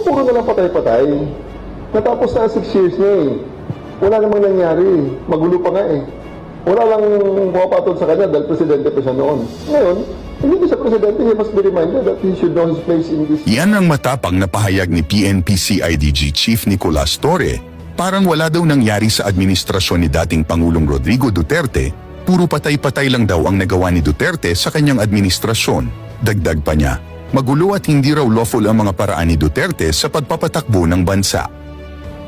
puro na lang patay-patay. Natapos na 6 years na eh. Wala namang nangyari. Magulo pa nga eh. Wala lang pumapatol sa kanya dahil presidente pa siya noon. Ngayon, hindi siya presidente, he must be reminded that he should know his place in this. Yan ang matapang na pahayag ni PNP-CIDG Chief Nicolas Torre. Parang wala daw nangyari sa administrasyon ni dating Pangulong Rodrigo Duterte, puro patay-patay lang daw ang nagawa ni Duterte sa kanyang administrasyon. Dagdag pa niya, magulo at hindi raw lawful ang mga paraan ni Duterte sa pagpapatakbo ng bansa.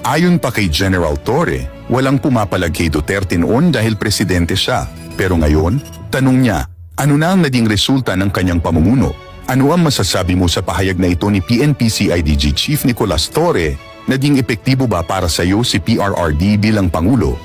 Ayon pa kay General Torre, walang pumapalag kay Duterte noon dahil presidente siya. Pero ngayon, tanong niya, ano na ang naging resulta ng kanyang pamumuno? Ano ang masasabi mo sa pahayag na ito ni PNP-CIDG Chief Nicolas Torre? Naging epektibo ba para sa iyo si PRRD bilang Pangulo?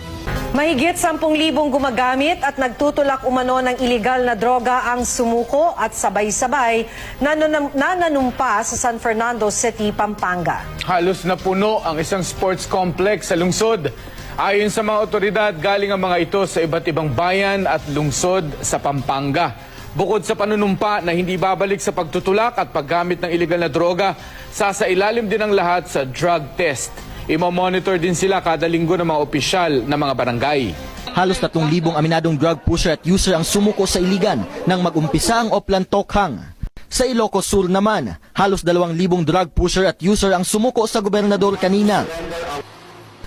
Mahigit 10,000 gumagamit at nagtutulak umano ng iligal na droga ang sumuko at sabay-sabay na nananumpa sa San Fernando City, Pampanga. Halos na puno ang isang sports complex sa lungsod. Ayon sa mga otoridad, galing ang mga ito sa iba't ibang bayan at lungsod sa Pampanga. Bukod sa panunumpa na hindi babalik sa pagtutulak at paggamit ng iligal na droga, sasailalim din ang lahat sa drug test. Imo-monitor din sila kada linggo ng mga opisyal ng mga barangay. Halos 3,000 aminadong drug pusher at user ang sumuko sa Iligan nang mag-umpisa ang Oplan Tokhang. Sa Ilocos Sur naman, halos 2,000 drug pusher at user ang sumuko sa gobernador kanina.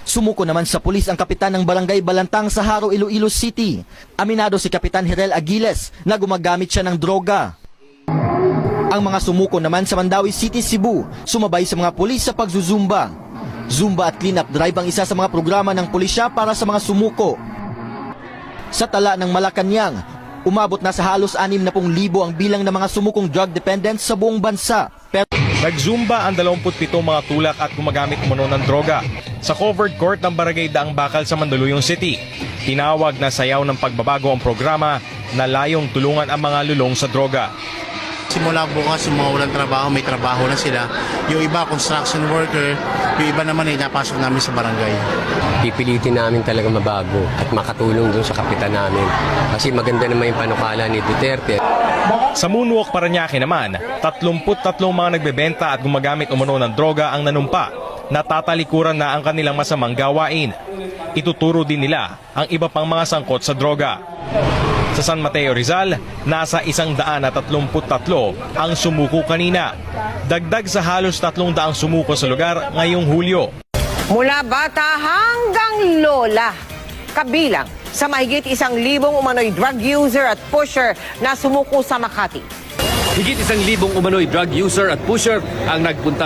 Sumuko naman sa pulis ang kapitan ng Barangay Balantang sa Haro, Iloilo City. Aminado si Kapitan Hirel Aguiles na gumagamit siya ng droga. Ang mga sumuko naman sa Mandawi City, Cebu, sumabay sa mga pulis sa pagzuzumba. Zumba at clean-up drive ang isa sa mga programa ng pulisya para sa mga sumuko. Sa tala ng Malacanang, umabot na sa halos 60,000 ang bilang ng mga sumukong drug dependents sa buong bansa. Nagzumba ang 27 mga tulak at gumagamit umano ng droga sa covered court ng Barangay Daang Bakal sa Mandaluyong City. Tinawag na sayaw ng pagbabago ang programa na layong tulungan ang mga lulong sa droga. Simula bukas, yung mga walang trabaho, may trabaho na sila. Yung iba, construction worker, yung iba naman ay napasok namin sa barangay. Pipilitin namin talaga mabago at makatulong dun sa kapitan namin. Kasi maganda naman yung panukala ni Duterte. Sa Moonwalk, Parañaque naman, 33 mga nagbebenta at gumagamit umano ng droga ang nanumpa. Natatalikuran na ang kanilang masamang gawain. Ituturo din nila ang iba pang mga sangkot sa droga. Sa San Mateo, Rizal, nasa 133 ang sumuko kanina. Dagdag sa halos 300 sumuko sa lugar ngayong Hulyo. Mula bata hanggang lola, kabilang sa mahigit 1,000 umano'y drug user at pusher na sumuko sa Makati. Higit 1,000 umano'y drug user at pusher ang nagpunta sa